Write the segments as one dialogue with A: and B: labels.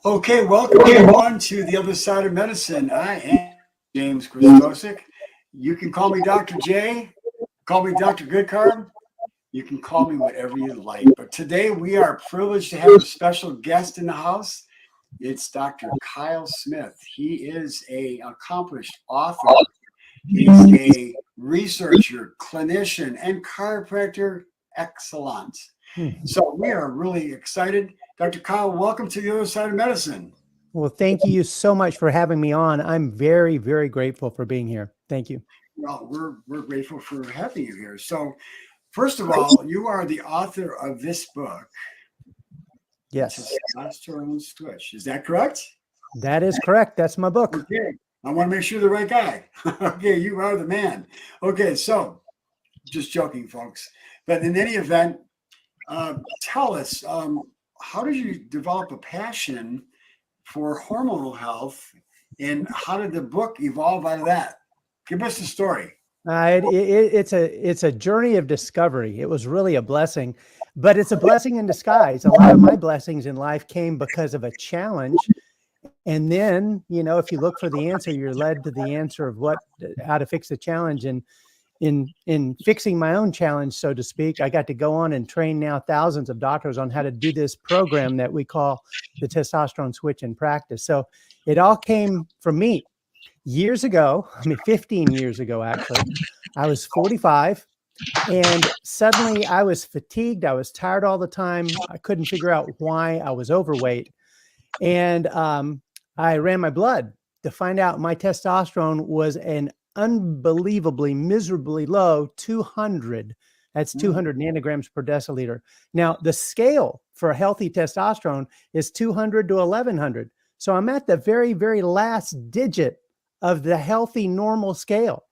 A: Okay, welcome everyone to the other side of medicine. I am James Krystosik. You can call me Dr. J, call me Dr. Goodcarb. You can call me whatever you like. But today we are privileged to have a special guest in the house. It's Dr. Kyle Smith. He is an accomplished author. He's a researcher, clinician, and chiropractor excellence. So we are really excited. Dr. Kyle, welcome to the other side of medicine.
B: Well, thank you so much for having me on. I'm very, very grateful for being here. Thank you.
A: Well, we're grateful for having you here. So first of all, you are the author of this book.
B: Yes.
A: Testosterone Switch. Is that correct?
B: That is correct. That's my book.
A: Okay. I want to make sure the right guy. Okay, you are the man. Okay, so just joking, folks. But in any event, tell us, how did you develop a passion for hormonal health, and how did the book evolve out of that? Give us the story.
B: It's a journey of discovery. It was really a blessing, but it's a blessing in disguise. A lot of my blessings in life came because of a challenge. And then, you know, if you look for the answer, you're led to the answer of how to fix the challenge. And in fixing my own challenge, so to speak, I got to go on and train now thousands of doctors on how to do this program that we call the Testosterone Switch in practice. So it all came from me years ago. I mean, 15 years ago, actually. I was 45 and suddenly I was fatigued. I was tired all the time. I couldn't figure out why I was overweight. And I ran my blood to find out my testosterone was an unbelievably miserably low 200. That's 200 nanograms per deciliter. Now the scale for a healthy testosterone is 200 to 1100. So I'm at the very, very last digit of the healthy normal scale.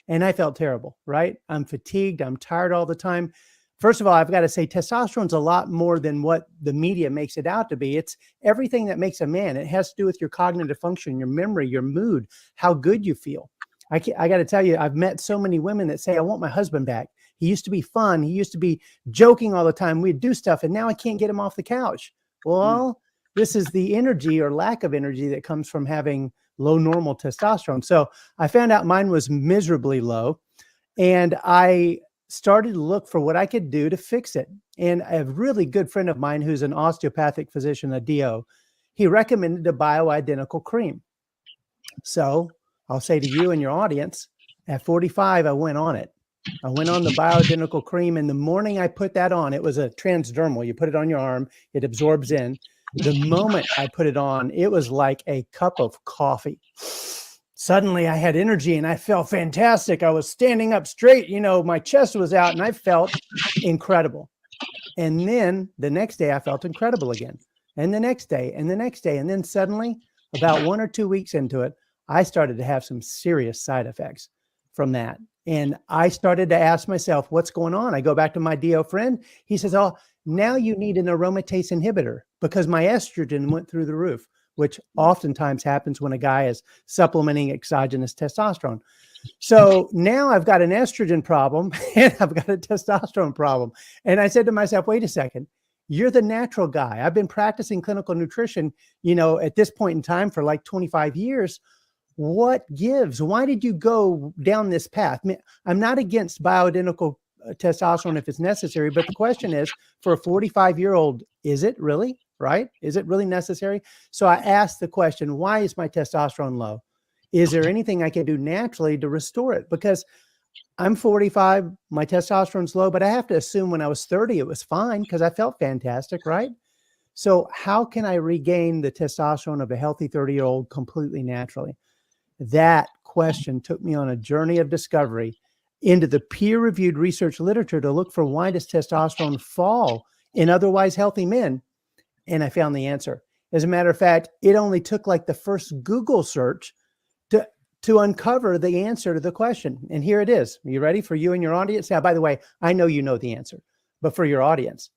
B: And I felt terrible, right? I'm fatigued. I'm tired all the time. First of all, I've got to say testosterone is a lot more than what the media makes it out to be. It's everything that makes a man. It has to do with your cognitive function, your memory, your mood, how good you feel. I got to tell you, I've met so many women that say, I want my husband back. He used to be fun. He used to be joking all the time. We'd do stuff, and now I can't get him off the couch. Well, this is the energy or lack of energy that comes from having low normal testosterone. So I found out mine was miserably low, and I started to look for what I could do to fix it. And a really good friend of mine who's an osteopathic physician, a DO, he recommended a bioidentical cream. So I'll say to you and your audience, at 45, I went on it. I went on the bioidentical cream, and the morning I put that on, it was a transdermal. You put it on your arm, it absorbs in. The moment I put it on, it was like a cup of coffee. Suddenly I had energy and I felt fantastic. I was standing up straight, you know, my chest was out and I felt incredible. And then the next day I felt incredible again. And the next day and the next day. And then suddenly, about 1 or 2 weeks into it, I started to have some serious side effects from that. And I started to ask myself, what's going on? I go back to my DO friend. He says, oh, now you need an aromatase inhibitor because my estrogen went through the roof, which oftentimes happens when a guy is supplementing exogenous testosterone. So now I've got an estrogen problem and I've got a testosterone problem. And I said to myself, wait a second, you're the natural guy. I've been practicing clinical nutrition, you know, at this point in time for like 25 years. What gives? Why did you go down this path? I mean, I'm not against bioidentical testosterone if it's necessary, but the question is, for a 45-year-old, is it really? Right? Is it really necessary? So I asked the question, why is my testosterone low? Is there anything I can do naturally to restore it? Because I'm 45, my testosterone's low, but I have to assume when I was 30, it was fine because I felt fantastic, right? So how can I regain the testosterone of a healthy 30-year-old completely naturally? That question took me on a journey of discovery into the peer-reviewed research literature to look for why does testosterone fall in otherwise healthy men? And I found the answer. As a matter of fact, it only took like the first Google search to uncover the answer to the question. And here it is. Are you ready for you and your audience? Now, by the way, I know you know the answer, but for your audience,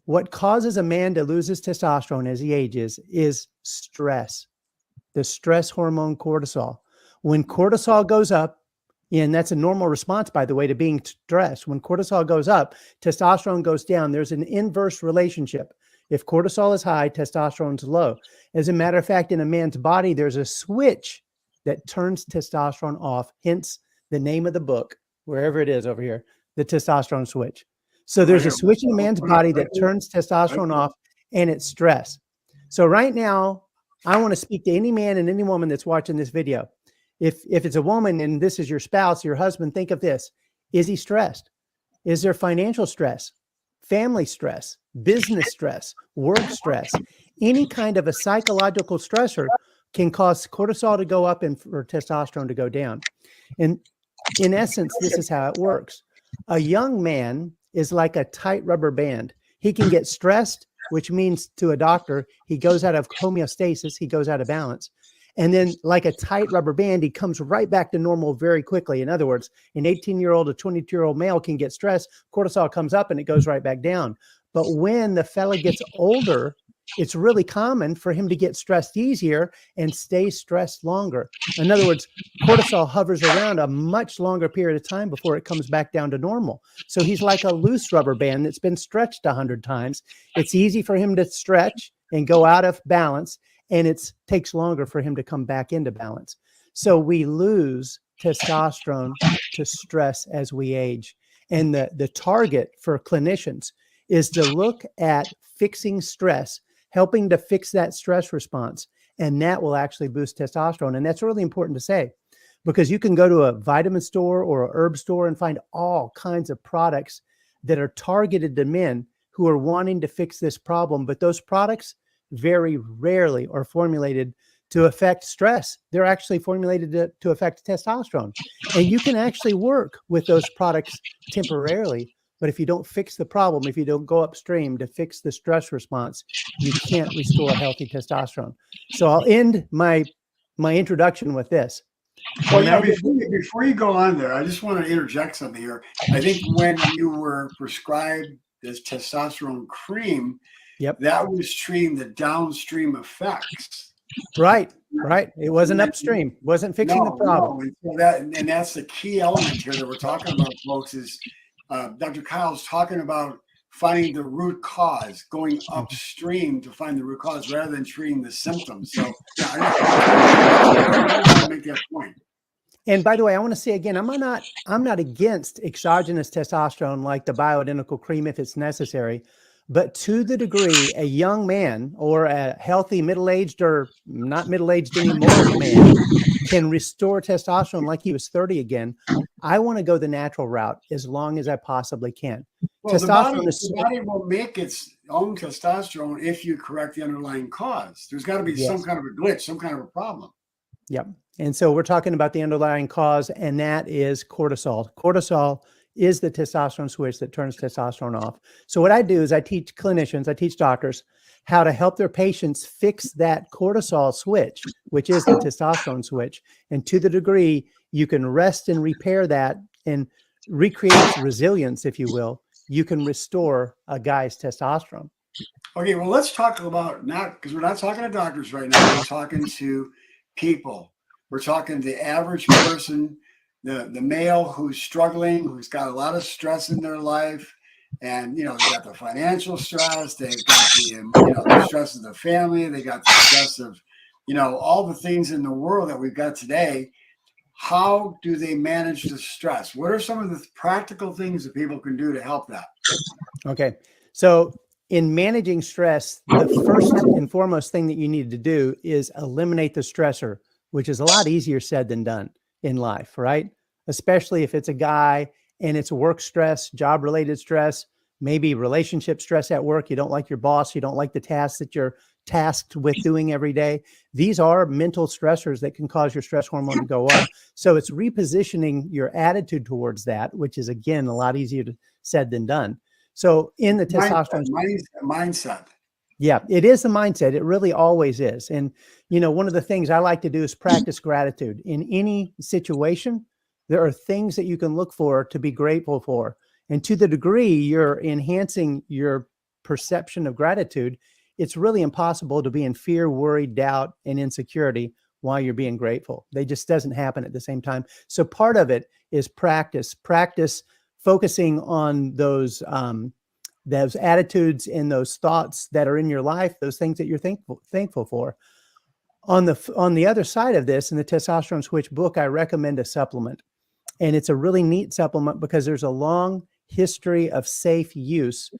B: what causes a man to lose his testosterone as he ages is stress, the stress hormone cortisol. When cortisol goes up, and that's a normal response, by the way, to being stressed. When cortisol goes up, testosterone goes down. There's an inverse relationship. If cortisol is high, testosterone is low. As a matter of fact, in a man's body, there's a switch that turns testosterone off, hence the name of the book, wherever it is over here, the testosterone switch. So there's a switch in a man's body that turns testosterone off, and it's stress. So right now, I want to speak to any man and any woman that's watching this video. If it's a woman and this is your spouse, your husband, think of this. Is he stressed? Is there financial stress, family stress, business stress, work stress? Any kind of a psychological stressor can cause cortisol to go up and for testosterone to go down. And in essence, this is how it works. A young man is like a tight rubber band. He can get stressed, which means to a doctor, he goes out of homeostasis, he goes out of balance. And then like a tight rubber band, he comes right back to normal very quickly. In other words, an 18-year-old, a 22-year-old male can get stressed, cortisol comes up and it goes right back down. But when the fella gets older, it's really common for him to get stressed easier and stay stressed longer. In other words, cortisol hovers around a much longer period of time before it comes back down to normal. So he's like a loose rubber band that's been stretched 100 times. It's easy for him to stretch and go out of balance, and it takes longer for him to come back into balance. So we lose testosterone to stress as we age. And the target for clinicians is to look at fixing stress, helping to fix that stress response. And that will actually boost testosterone. And that's really important to say, because you can go to a vitamin store or a herb store and find all kinds of products that are targeted to men who are wanting to fix this problem. But those products very rarely are formulated to affect stress. They're actually formulated to affect testosterone. And you can actually work with those products temporarily, but if you don't fix the problem, if you don't go upstream to fix the stress response, you can't restore healthy testosterone. So I'll end my introduction with this.
A: Well, yeah, before you go on there, I just want to interject something here. I think when you were prescribed this testosterone cream,
B: yep,
A: that was treating the downstream effects.
B: Right. It wasn't upstream, wasn't fixing the problem.
A: No. And that's the key element here that we're talking about, folks, is Dr. Kyle's talking about finding the root cause, going upstream to find the root cause rather than treating the symptoms. So yeah, I just want to make that point.
B: And by the way, I want to say again, I'm not against exogenous testosterone like the bioidentical cream if it's necessary. But to the degree a young man or a healthy middle-aged or not middle-aged anymore man can restore testosterone like he was 30 again, I want to go the natural route as long as I possibly can.
A: Well, the body will make its own testosterone if you correct the underlying cause. There's got to be some kind of a glitch, some kind of a problem.
B: Yep. And so we're talking about the underlying cause, and that is cortisol. Cortisol is the testosterone switch that turns testosterone off. So what I do is I teach clinicians, I teach doctors how to help their patients fix that cortisol switch, which is the testosterone switch. And to the degree you can rest and repair that and recreate resilience, if you will, you can restore a guy's testosterone.
A: Okay, well, let's talk about because we're not talking to doctors right now. We're talking to people. We're talking the average person, the male who's struggling, who's got a lot of stress in their life. And, they got the financial stress, they've got the stress of the family, they got the stress of, all the things in the world that we've got today. How do they manage the stress? What are some of the practical things that people can do to help that?
B: Okay. So in managing stress, the first and foremost thing that you need to do is eliminate the stressor, which is a lot easier said than done in life, right? Especially if it's a guy and it's work stress, job-related stress, maybe relationship stress at work. You don't like your boss. You don't like the tasks that you're tasked with doing every day. These are mental stressors that can cause your stress hormone to go up. So it's repositioning your attitude towards that, which is, again, a lot easier said than done. So in the testosterone
A: mindset.
B: Yeah, it is the mindset. It really always is. And, one of the things I like to do is practice gratitude. In any situation, there are things that you can look for to be grateful for. And to the degree you're enhancing your perception of gratitude, it's really impossible to be in fear, worry, doubt, and insecurity while you're being grateful. They just doesn't happen at the same time. So part of it is practice focusing on those those attitudes and those thoughts that are in your life, those things that you're thankful for. On the other side of this, in the Testosterone Switch book, I recommend a supplement. And it's a really neat supplement because there's a long history of safe use,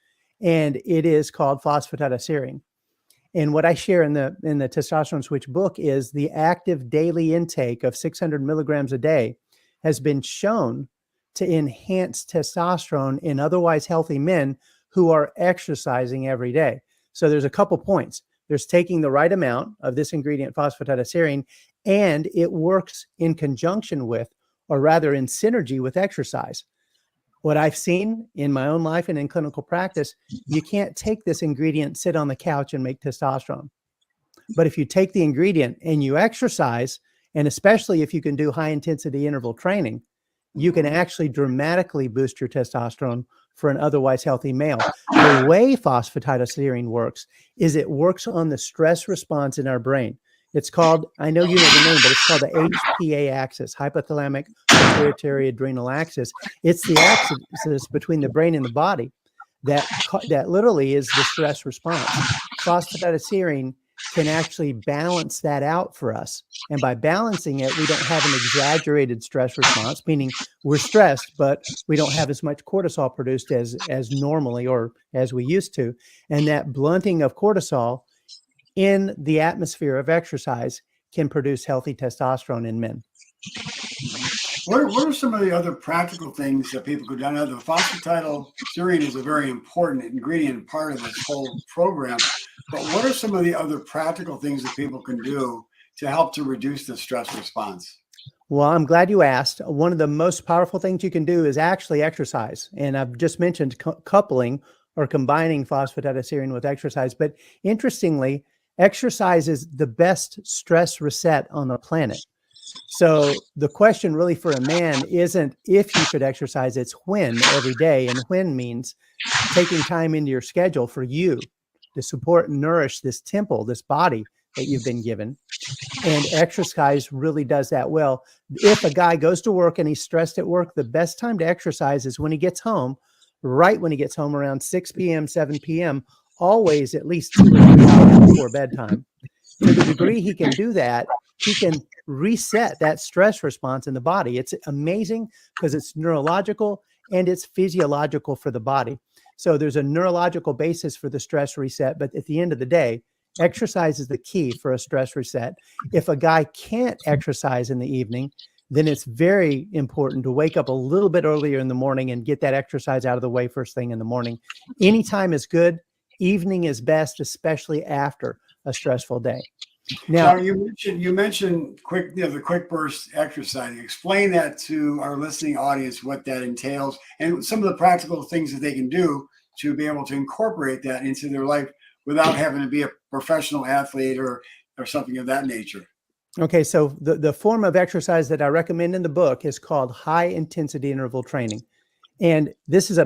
B: and it is called phosphatidylserine. And what I share in the Testosterone Switch book is the active daily intake of 600 milligrams a day has been shown to enhance testosterone in otherwise healthy men who are exercising every day. So there's a couple points. There's taking the right amount of this ingredient, phosphatidylserine, and it works in conjunction with, or rather in synergy with, exercise. What I've seen in my own life and in clinical practice, you can't take this ingredient, sit on the couch and make testosterone. But if you take the ingredient and you exercise, and especially if you can do high intensity interval training, you can actually dramatically boost your testosterone for an otherwise healthy male. The way phosphatidylserine works is it works on the stress response in our brain. It's called, I know you know the name, but it's called the HPA axis, hypothalamic pituitary adrenal axis. It's the axis between the brain and the body that literally is the stress response. Phosphatidylserine can actually balance that out for us. And by balancing it, we don't have an exaggerated stress response, meaning we're stressed, but we don't have as much cortisol produced as normally or as we used to. And that blunting of cortisol in the atmosphere of exercise can produce healthy testosterone in men.
A: What are some of the other practical things that people could do? I know the phosphatidylserine is a very important ingredient and part of this whole program, but what are some of the other practical things that people can do to help to reduce the stress response?
B: Well, I'm glad you asked. One of the most powerful things you can do is actually exercise. And I've just mentioned coupling or combining phosphatidylserine with exercise. But interestingly, exercise is the best stress reset on the planet. So the question really for a man isn't if you should exercise, it's when, every day. And when means taking time into your schedule for you to support and nourish this temple, this body that you've been given. And exercise really does that well. If a guy goes to work and he's stressed at work, the best time to exercise is when he gets home, right when he gets home around 6 p.m., 7 p.m., always at least 2 or 3 hours before bedtime. To the degree he can do that, he can reset that stress response in the body. It's amazing because it's neurological and it's physiological for the body. So there's a neurological basis for the stress reset, but at the end of the day, exercise is the key for a stress reset. If a guy can't exercise in the evening, then it's very important to wake up a little bit earlier in the morning and get that exercise out of the way first thing in the morning. Anytime is good. Evening is best, especially after a stressful day. Now
A: you mentioned the quick burst exercise. Explain that to our listening audience, what that entails and some of the practical things that they can do to be able to incorporate that into their life without having to be a professional athlete or something of that nature.
B: Okay, so the form of exercise that I recommend in the book is called high intensity interval training. And this is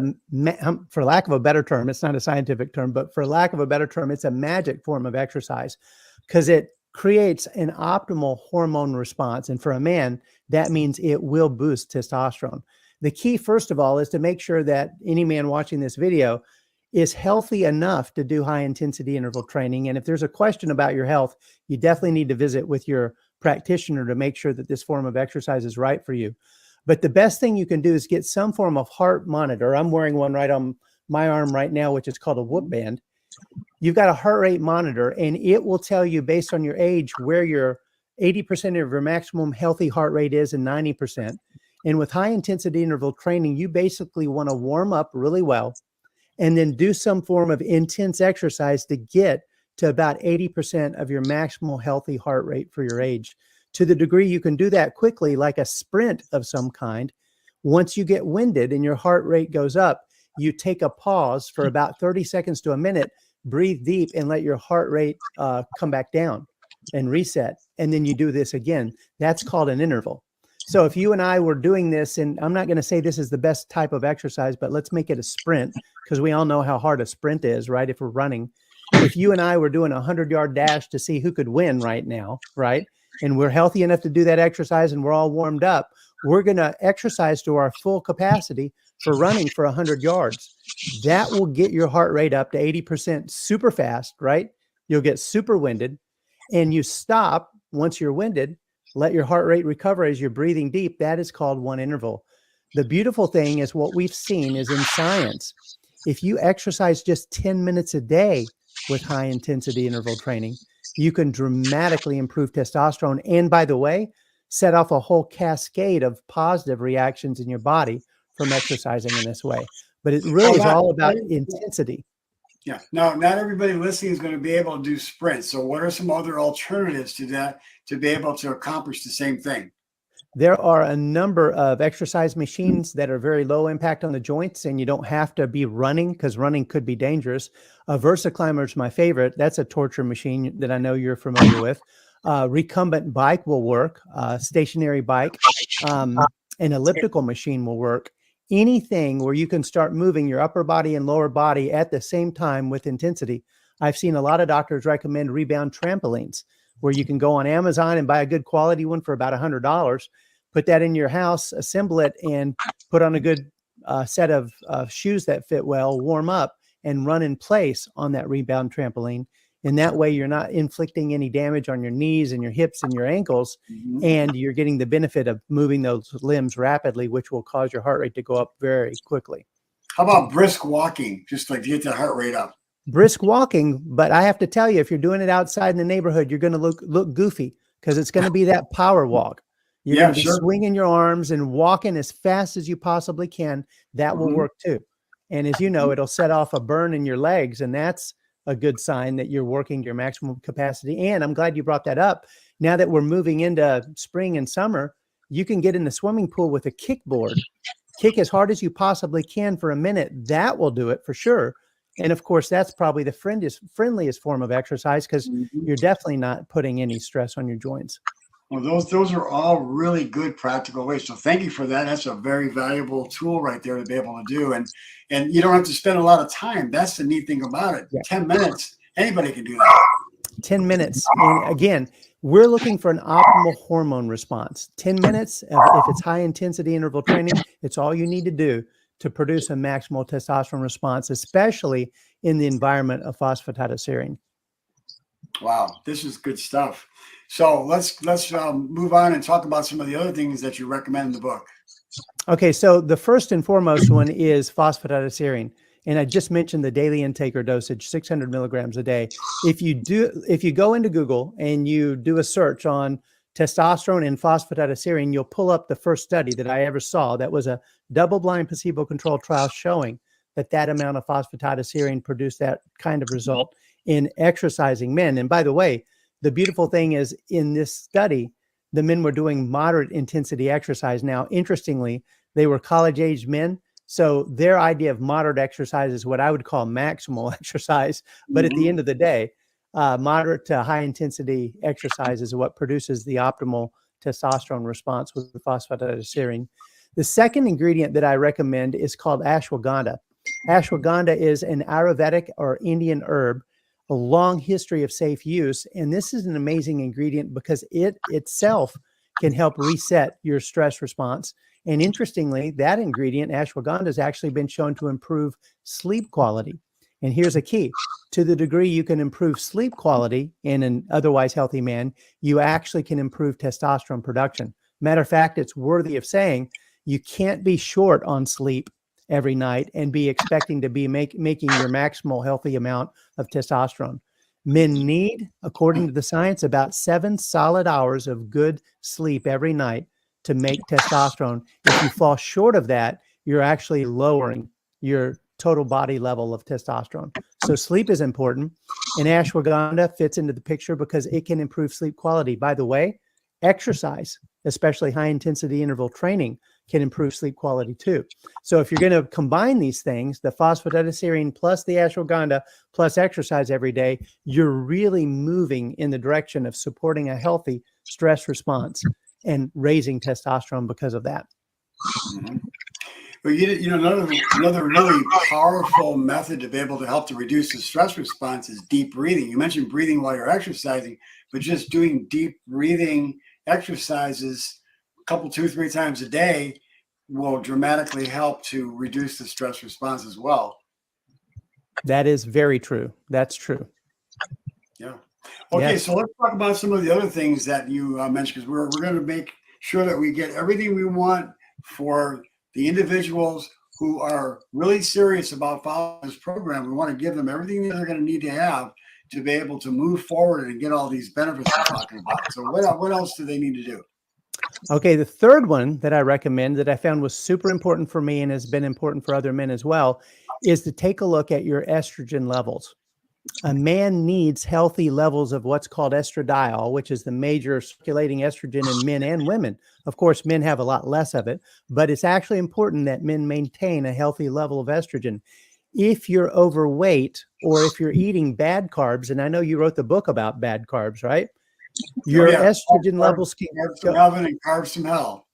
B: for lack of a better term, it's not a scientific term, but for lack of a better term, it's a magic form of exercise because it creates an optimal hormone response. And for a man, that means it will boost testosterone. The key, first of all, is to make sure that any man watching this video is healthy enough to do high intensity interval training. And if there's a question about your health, you definitely need to visit with your practitioner to make sure that this form of exercise is right for you. But the best thing you can do is get some form of heart monitor. I'm wearing one right on my arm right now, which is called a Whoop band. You've got a heart rate monitor, and it will tell you based on your age where your 80% of your maximum healthy heart rate is and 90%. And with high intensity interval training, you basically want to warm up really well and then do some form of intense exercise to get to about 80% of your maximal healthy heart rate for your age. To the degree you can do that quickly, like a sprint of some kind, once you get winded and your heart rate goes up, you take a pause for about 30 seconds to a minute, breathe deep and let your heart rate come back down and reset. And then you do this again. That's called an interval. So if you and I were doing this, and I'm not going to say this is the best type of exercise, but let's make it a sprint because we all know how hard a sprint is, right? If we're running, if you and I were doing a 100-yard dash to see who could win right now, right? and we're healthy enough to do that exercise and we're all warmed up, we're going to exercise to our full capacity for running for 100 yards. That will get your heart rate up to 80% super fast, right? You'll get super winded, and you stop once you're winded, let your heart rate recover as you're breathing deep. That is called one interval. The beautiful thing is what we've seen is in science, if you exercise just 10 minutes a day with high intensity interval training, you can dramatically improve testosterone. And by the way, set off a whole cascade of positive reactions in your body from exercising in this way. But it really is all about intensity.
A: Yeah. Now, not everybody listening is going to be able to do sprints. So what are some other alternatives to that to be able to accomplish the same thing?
B: There are a number of exercise machines that are very low impact on the joints, and you don't have to be running because running could be dangerous. A VersaClimber is my favorite. That's a torture machine that I know you're familiar with. Recumbent bike will work. Stationary bike, an elliptical machine will work. Anything where you can start moving your upper body and lower body at the same time with intensity. I've seen a lot of doctors recommend rebound trampolines, where you can go on Amazon and buy a good quality one for about $100, put that in your house, assemble it, and put on a good set of shoes that fit well, warm up, and run in place on that rebound trampoline. And that way you're not inflicting any damage on your knees and your hips and your ankles, and you're getting the benefit of moving those limbs rapidly, which will cause your heart rate to go up very quickly.
A: How about brisk walking, just like to get the heart rate up?
B: Brisk walking, but I have to tell you, if you're doing it outside in the neighborhood, you're going to look goofy because it's going to be that power walk. You're going to be swinging your arms and walking as fast as you possibly can. That will work too. And as you know, it'll set off a burn in your legs, and that's a good sign that you're working your maximum capacity. And I'm glad you brought that up. Now that we're moving into spring and summer, you can get in the swimming pool with a kickboard, kick as hard as you possibly can for a minute. That will do it for sure. And of course, that's probably the friendliest form of exercise because you're definitely not putting any stress on your joints.
A: Well, those are all really good practical ways. So thank you for that. That's a very valuable tool right there to be able to do. And you don't have to spend a lot of time. That's the neat thing about it. 10 minutes, anybody can do that.
B: 10 minutes. And again, we're looking for an optimal hormone response. 10 minutes, if it's high intensity interval training, it's all you need to do to produce a maximal testosterone response, especially in the environment of phosphatidylserine.
A: Wow, this is good stuff. So let's move on and talk about some of the other things that you recommend in the book. Okay,
B: so the first and foremost one is phosphatidylserine. And I just mentioned the daily intake or dosage, 600 milligrams a day. If you go into Google and you do a search on testosterone and phosphatidylserine, you'll pull up the first study that I ever saw. That was a double-blind placebo-controlled trial showing that amount of phosphatidylserine produced that kind of result in exercising men. And by the way, the beautiful thing is in this study, the men were doing moderate intensity exercise. Now, interestingly, they were college-aged men. So their idea of moderate exercise is what I would call maximal exercise. But at the end of the day, moderate to high intensity exercise is what produces the optimal testosterone response with the phosphatidylserine. The second ingredient that I recommend is called ashwagandha. Ashwagandha is an Ayurvedic or Indian herb, a long history of safe use. And this is an amazing ingredient because it itself can help reset your stress response. And interestingly, that ingredient, ashwagandha, has actually been shown to improve sleep quality. And here's a key. To the degree you can improve sleep quality in an otherwise healthy man, you actually can improve testosterone production. Matter of fact, it's worthy of saying you can't be short on sleep every night and be expecting to be making your maximal healthy amount of testosterone. Men need, according to the science, about 7 solid hours of good sleep every night to make testosterone. If you fall short of that, you're actually lowering your total body level of testosterone. So sleep is important, and ashwagandha fits into the picture because it can improve sleep quality. By the way, exercise, especially high intensity interval training, can improve sleep quality too. So if you're going to combine these things, the phosphatidylserine plus the ashwagandha plus exercise every day, you're really moving in the direction of supporting a healthy stress response and raising testosterone because of that.
A: But another really powerful method to be able to help to reduce the stress response is deep breathing. You mentioned breathing while you're exercising, but just doing deep breathing exercises a couple, 2, 3 times a day will dramatically help to reduce the stress response as well.
B: That is very true. That's true.
A: Yeah. Okay,
B: Yes.
A: so let's talk about some of the other things that you mentioned, because we're going to make sure that we get everything we want for the individuals who are really serious about following this program. We want to give them everything that they're going to need to have to be able to move forward and get all these benefits we're talking about. So what else do they need to do?
B: Okay, the third one that I recommend that I found was super important for me and has been important for other men as well is to take a look at your estrogen levels. A man needs healthy levels of what's called estradiol, which is the major circulating estrogen in men and women. Of course, men have a lot less of it, but it's actually important that men maintain a healthy level of estrogen. If you're overweight or if you're eating bad carbs, and I know you wrote the book about bad carbs, right? Your estrogen levels can
A: carbs from heaven and carbs from hell.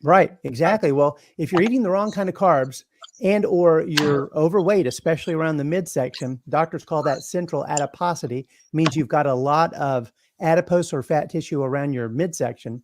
B: Right, exactly. Well, if you're eating the wrong kind of carbs and or you're overweight, especially around the midsection, doctors call that central adiposity, means you've got a lot of adipose or fat tissue around your midsection.